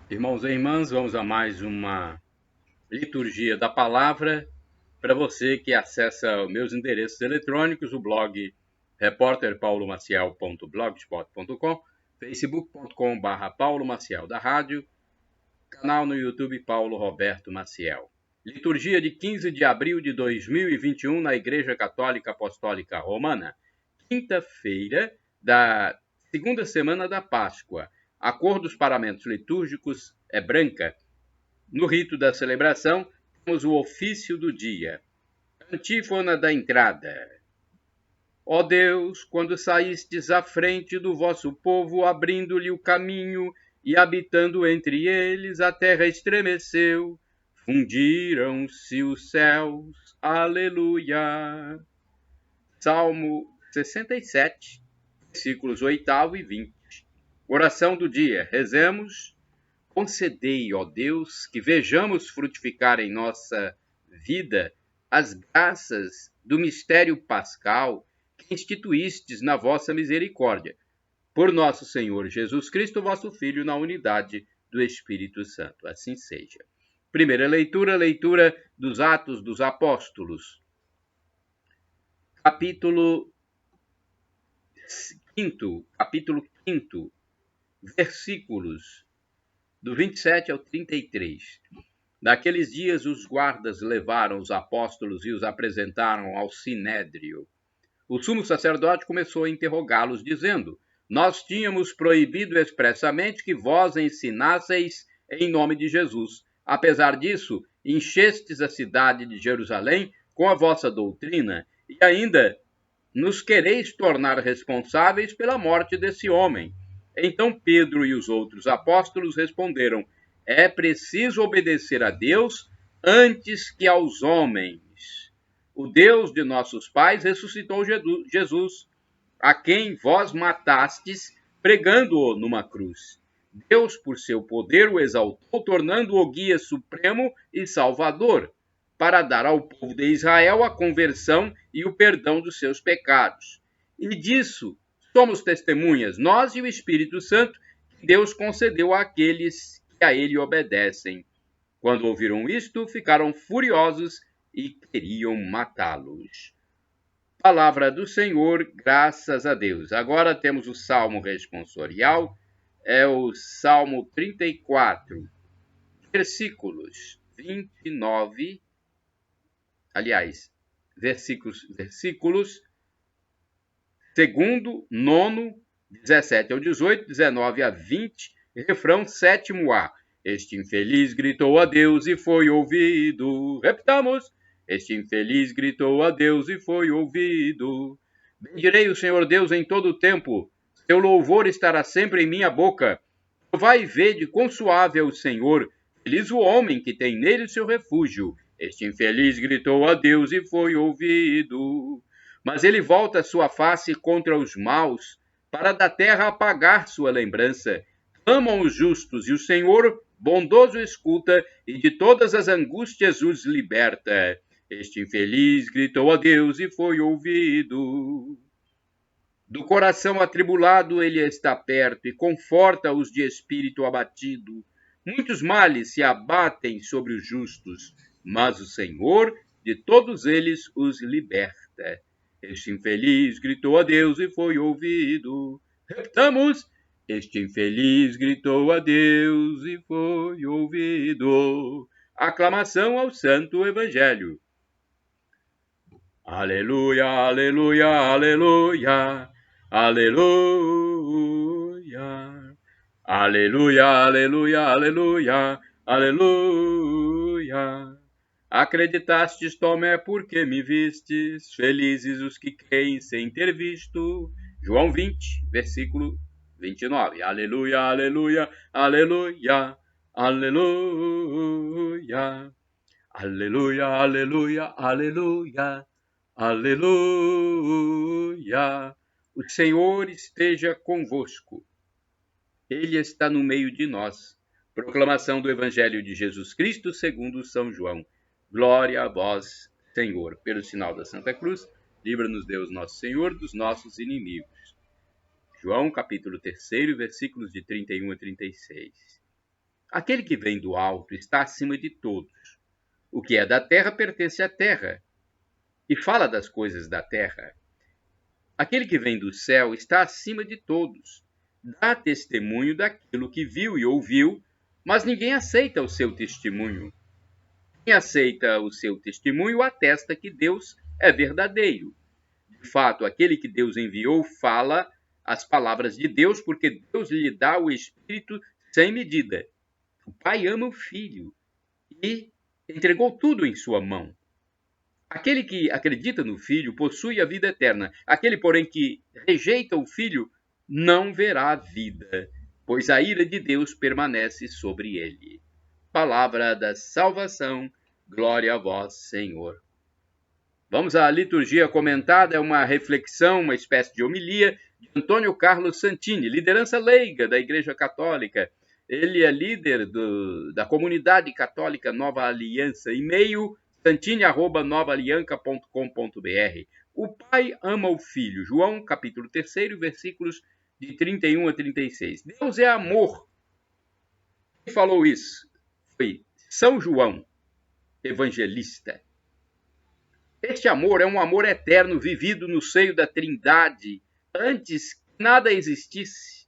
Irmãos e irmãs, vamos a mais uma liturgia da palavra. Para você que acessa meus endereços eletrônicos, o blog repórterpaulomaciel.blogspot.com, facebook.com/Paulo Maciel da rádio, canal no YouTube Paulo Roberto Maciel. Liturgia de 15 de abril de 2021 na Igreja Católica Apostólica Romana, quinta-feira da segunda semana da Páscoa. A cor dos paramentos litúrgicos é branca. No rito da celebração, temos o ofício do dia. Antífona da entrada. Ó Deus, quando saístes à frente do vosso povo, abrindo-lhe o caminho e habitando entre eles, a terra estremeceu, fundiram-se os céus. Aleluia. Salmo 67, versículos 8 e 20. Oração do dia. Rezemos. Concedei, ó Deus, que vejamos frutificar em nossa vida as graças do mistério pascal que instituístes na vossa misericórdia. Por nosso Senhor Jesus Cristo, vosso Filho, na unidade do Espírito Santo. Assim seja. Primeira leitura, leitura dos Atos dos Apóstolos. Capítulo 5, versículos do 27 ao 33. Naqueles dias os guardas levaram os apóstolos e os apresentaram ao sinédrio. O sumo sacerdote começou a interrogá-los, dizendo: Nós tínhamos proibido expressamente que vós ensinasseis em nome de Jesus. Apesar disso, enchestes a cidade de Jerusalém com a vossa doutrina e ainda nos quereis tornar responsáveis pela morte desse homem. Então Pedro e os outros apóstolos responderam: É preciso obedecer a Deus antes que aos homens. O Deus de nossos pais ressuscitou Jesus, a quem vós matastes pregando-o numa cruz. Deus, por seu poder, o exaltou, tornando-o guia supremo e salvador, para dar ao povo de Israel a conversão e o perdão dos seus pecados. E disso somos testemunhas, nós e o Espírito Santo, que Deus concedeu àqueles que a ele obedecem. Quando ouviram isto, ficaram furiosos e queriam matá-los. Palavra do Senhor, graças a Deus. Agora temos o Salmo responsorial, é o Salmo 34, versículos 29, versículos segundo, nono, 17 ao 18, 19 a 20, refrão sétimo A. Este infeliz gritou a Deus e foi ouvido. Repitamos. Este infeliz gritou a Deus e foi ouvido. Bendirei o Senhor Deus em todo o tempo. Seu louvor estará sempre em minha boca. Provai e vede quão suave é o Senhor. Feliz o homem que tem nele o seu refúgio. Este infeliz gritou a Deus e foi ouvido. Mas ele volta sua face contra os maus, para da terra apagar sua lembrança. Clamam os justos, e o Senhor, bondoso, escuta, e de todas as angústias os liberta. Este infeliz gritou a Deus e foi ouvido. Do coração atribulado ele está perto, e conforta os de espírito abatido. Muitos males se abatem sobre os justos, mas o Senhor de todos eles os liberta. Este infeliz gritou a Deus e foi ouvido. Repitamos. Este infeliz gritou a Deus e foi ouvido. Aclamação ao Santo Evangelho. Aleluia, aleluia, aleluia, aleluia. Aleluia, aleluia, aleluia, aleluia. Acreditastes, Tomé, porque me vistes, felizes os que creem sem ter visto. João 20, versículo 29. Aleluia, aleluia, aleluia, aleluia. Aleluia, aleluia, aleluia, aleluia. O Senhor esteja convosco. Ele está no meio de nós. Proclamação do Evangelho de Jesus Cristo segundo São João. Glória a vós, Senhor. Pelo sinal da Santa Cruz, livra-nos Deus nosso Senhor dos nossos inimigos. João, capítulo 3, versículos de 31 a 36. Aquele que vem do alto está acima de todos. O que é da terra pertence à terra e fala das coisas da terra. Aquele que vem do céu está acima de todos. Dá testemunho daquilo que viu e ouviu, mas ninguém aceita o seu testemunho. Quem aceita o seu testemunho atesta que Deus é verdadeiro. De fato, aquele que Deus enviou fala as palavras de Deus, porque Deus lhe dá o Espírito sem medida. O Pai ama o Filho e entregou tudo em sua mão. Aquele que acredita no Filho possui a vida eterna. Aquele, porém, que rejeita o Filho não verá a vida, pois a ira de Deus permanece sobre ele. Palavra da salvação, glória a vós, Senhor. Vamos à liturgia comentada, é uma reflexão, uma espécie de homilia de Antônio Carlos Santini, liderança leiga da Igreja Católica. Ele é líder da comunidade católica Nova Aliança, e-mail santini@novaalianca.com.br. O Pai ama o Filho, João capítulo 3, versículos de 31 a 36. Deus é amor. Quem falou isso? Foi São João, evangelista. Este amor é um amor eterno vivido no seio da Trindade, antes que nada existisse.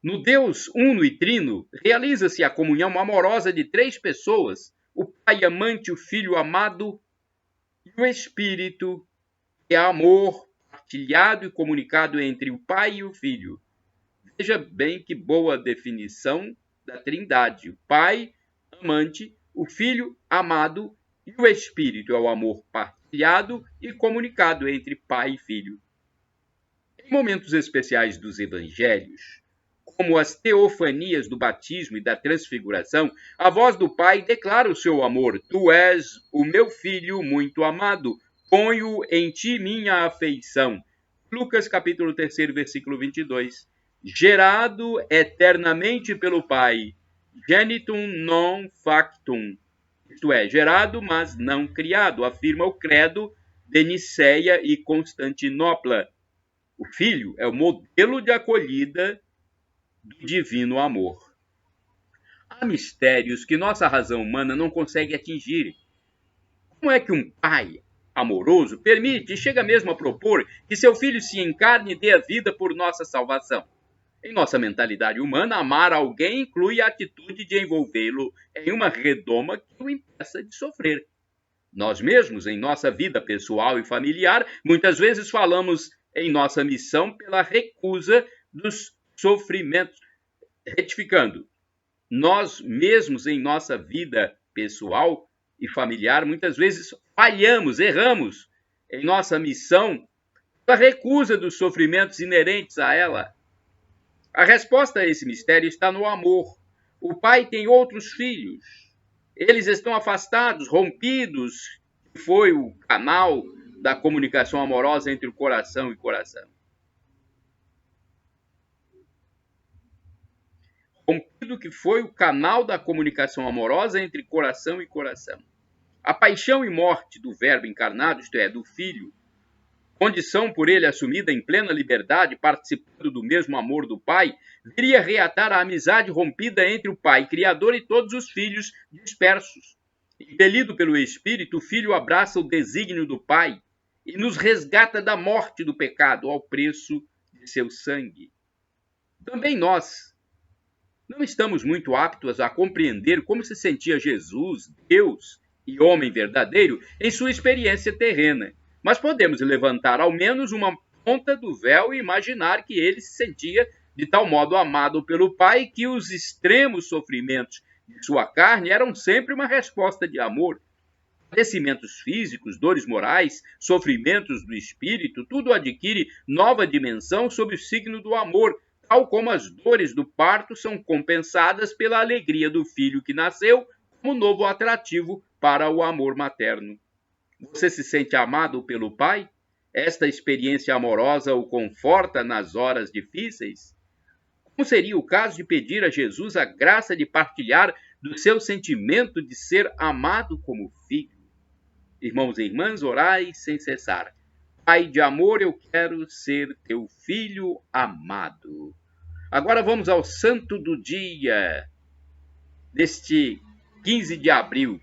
No Deus uno e trino, realiza-se a comunhão amorosa de três pessoas, o Pai amante, o Filho amado e o Espírito, que é amor partilhado e comunicado entre o Pai e o Filho. Veja bem que boa definição da Trindade. O Pai amante, o Filho amado e o Espírito é o amor partilhado e comunicado entre Pai e Filho. Em momentos especiais dos Evangelhos, como as teofanias do batismo e da transfiguração, a voz do Pai declara o seu amor. Tu és o meu Filho muito amado, ponho em ti minha afeição. Lucas capítulo 3, versículo 22. Gerado eternamente pelo Pai, genitum non factum, isto é, gerado, mas não criado, afirma o credo de Nicéia e Constantinopla. O Filho é o modelo de acolhida do divino amor. Há mistérios que nossa razão humana não consegue atingir. Como é que um pai amoroso permite e chega mesmo a propor que seu filho se encarne e dê a vida por nossa salvação? Em nossa mentalidade humana, amar alguém inclui a atitude de envolvê-lo em uma redoma que o impeça de sofrer. Nós mesmos, em nossa vida pessoal e familiar, muitas vezes falamos em nossa missão pela recusa dos sofrimentos. Retificando, nós mesmos, em nossa vida pessoal e familiar, muitas vezes falhamos, erramos em nossa missão pela recusa dos sofrimentos inerentes a ela. A resposta a esse mistério está no amor. O pai tem outros filhos. Eles estão afastados, rompidos, que foi o canal da comunicação amorosa entre o coração e coração. Rompido que foi o canal da comunicação amorosa entre coração e coração. A paixão e morte do Verbo encarnado, isto é, do Filho, condição por ele assumida em plena liberdade, participando do mesmo amor do Pai, viria reatar a amizade rompida entre o Pai Criador e todos os filhos dispersos. Impelido pelo Espírito, o Filho abraça o desígnio do Pai e nos resgata da morte do pecado ao preço de seu sangue. Também nós não estamos muito aptos a compreender como se sentia Jesus, Deus e homem verdadeiro em sua experiência terrena. Mas podemos levantar ao menos uma ponta do véu e imaginar que ele se sentia de tal modo amado pelo Pai que os extremos sofrimentos de sua carne eram sempre uma resposta de amor. Padecimentos físicos, dores morais, sofrimentos do espírito, tudo adquire nova dimensão sob o signo do amor, tal como as dores do parto são compensadas pela alegria do filho que nasceu como novo atrativo para o amor materno. Você se sente amado pelo Pai? Esta experiência amorosa o conforta nas horas difíceis? Como seria o caso de pedir a Jesus a graça de partilhar do seu sentimento de ser amado como filho? Irmãos e irmãs, orai sem cessar. Pai de amor, eu quero ser teu filho amado. Agora vamos ao santo do dia. deste 15 de abril.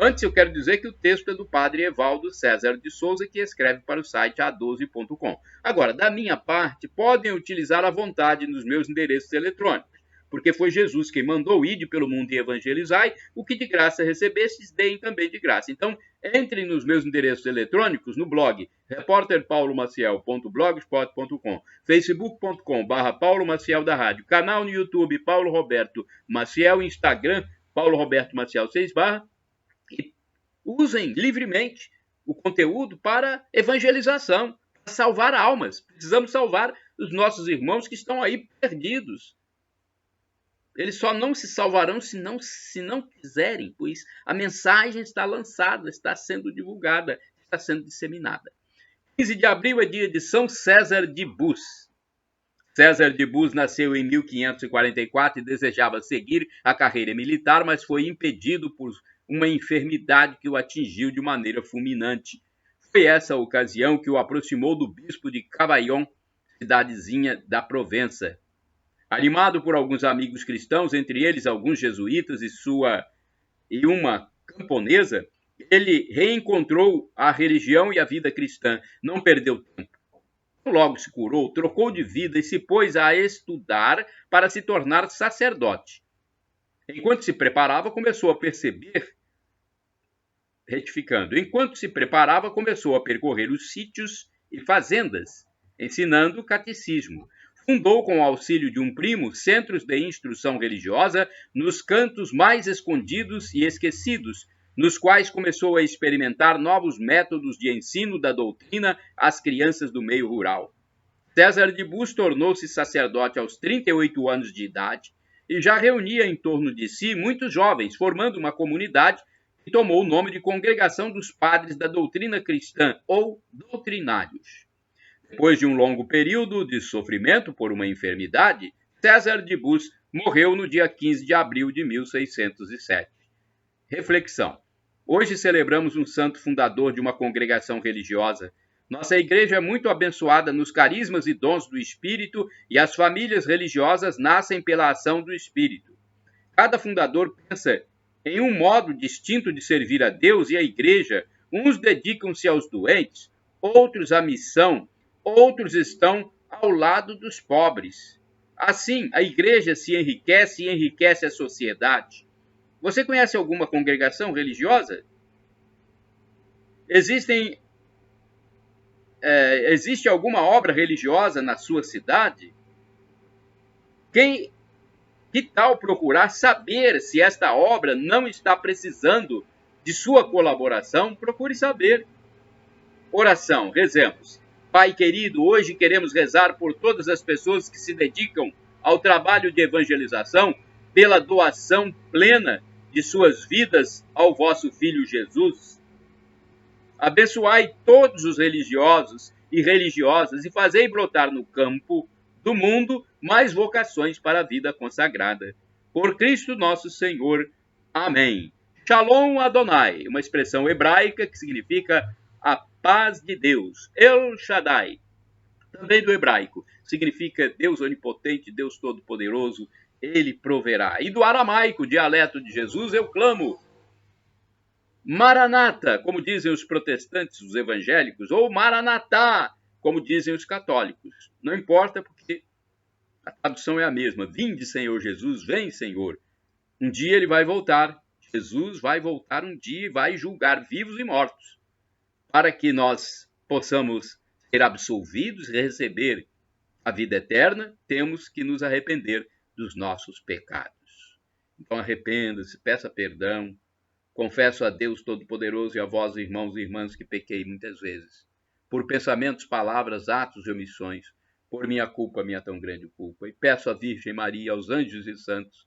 Antes, eu quero dizer que o texto é do padre Evaldo César de Souza, que escreve para o site a12.com. Agora, da minha parte, podem utilizar à vontade nos meus endereços eletrônicos, porque foi Jesus quem mandou: ide pelo mundo e evangelizai, o que de graça recebestes, deem também de graça. Então, entrem nos meus endereços eletrônicos no blog repórterpaulomaciel.blogspot.com, facebook.com/Paulo Maciel da Rádio, canal no YouTube Paulo Roberto Maciel, Instagram Paulo Roberto Maciel 6 e usem livremente o conteúdo para evangelização, para salvar almas. Precisamos salvar os nossos irmãos que estão aí perdidos. Eles só não se salvarão se não quiserem, pois a mensagem está lançada, está sendo divulgada, está sendo disseminada. 15 de abril é dia de São César de Bus. César de Bus nasceu em 1544 e desejava seguir a carreira militar, mas foi impedido por uma enfermidade que o atingiu de maneira fulminante. Foi essa a ocasião que o aproximou do bispo de Cavaillon, cidadezinha da Provença. Animado por alguns amigos cristãos, entre eles alguns jesuítas e uma camponesa, ele reencontrou a religião e a vida cristã. Não perdeu tempo. Logo se curou, trocou de vida e se pôs a estudar para se tornar sacerdote. Enquanto se preparava, começou a percorrer os sítios e fazendas, ensinando o catecismo. Fundou, com o auxílio de um primo, centros de instrução religiosa nos cantos mais escondidos e esquecidos, nos quais começou a experimentar novos métodos de ensino da doutrina às crianças do meio rural. César de Bus tornou-se sacerdote aos 38 anos de idade e já reunia em torno de si muitos jovens, formando uma comunidade que tomou o nome de Congregação dos Padres da Doutrina Cristã, ou doutrinários. Depois de um longo período de sofrimento por uma enfermidade, César de Bus morreu no dia 15 de abril de 1607. Reflexão. Hoje celebramos um santo fundador de uma congregação religiosa. Nossa igreja é muito abençoada nos carismas e dons do Espírito e as famílias religiosas nascem pela ação do Espírito. Cada fundador pensa em um modo distinto de servir a Deus e a igreja. Uns dedicam-se aos doentes, outros à missão, outros estão ao lado dos pobres. Assim, a igreja se enriquece e enriquece a sociedade. Você conhece alguma congregação religiosa? Existe alguma obra religiosa na sua cidade? Que tal procurar saber se esta obra não está precisando de sua colaboração? Procure saber. Oração, rezemos. Pai querido, hoje queremos rezar por todas as pessoas que se dedicam ao trabalho de evangelização, pela doação plena de suas vidas ao vosso Filho Jesus. Abençoai todos os religiosos e religiosas e fazei brotar no campo do mundo mais vocações para a vida consagrada. Por Cristo nosso Senhor. Amém. Shalom Adonai, uma expressão hebraica que significa a paz de Deus. El Shaddai, também do hebraico, significa Deus onipotente, Deus todo-poderoso, ele proverá. E do aramaico, dialeto de Jesus, eu clamo Maranata, como dizem os protestantes, os evangélicos, ou Maranatá, como dizem os católicos. Não importa, porque a tradução é a mesma. Vinde, Senhor Jesus, vem, Senhor. Um dia ele vai voltar. Jesus vai voltar um dia e vai julgar vivos e mortos. Para que nós possamos ser absolvidos e receber a vida eterna, temos que nos arrepender dos nossos pecados. Então arrependa-se, peça perdão. Confesso a Deus Todo-Poderoso e a vós, irmãos e irmãs, que pequei muitas vezes, por pensamentos, palavras, atos e omissões, por minha culpa, minha tão grande culpa. E peço à Virgem Maria, aos anjos e santos,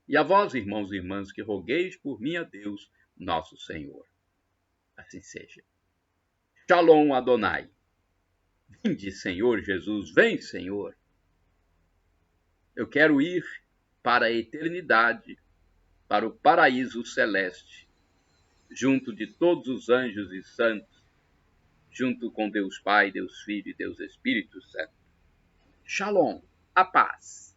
e a vós, irmãos e irmãs, que rogueis por mim a Deus, nosso Senhor. Assim seja. Shalom Adonai. Vinde, Senhor Jesus, vem, Senhor. Eu quero ir para a eternidade, para o paraíso celeste, junto de todos os anjos e santos, junto com Deus Pai, Deus Filho e Deus Espírito Santo. Shalom, a paz.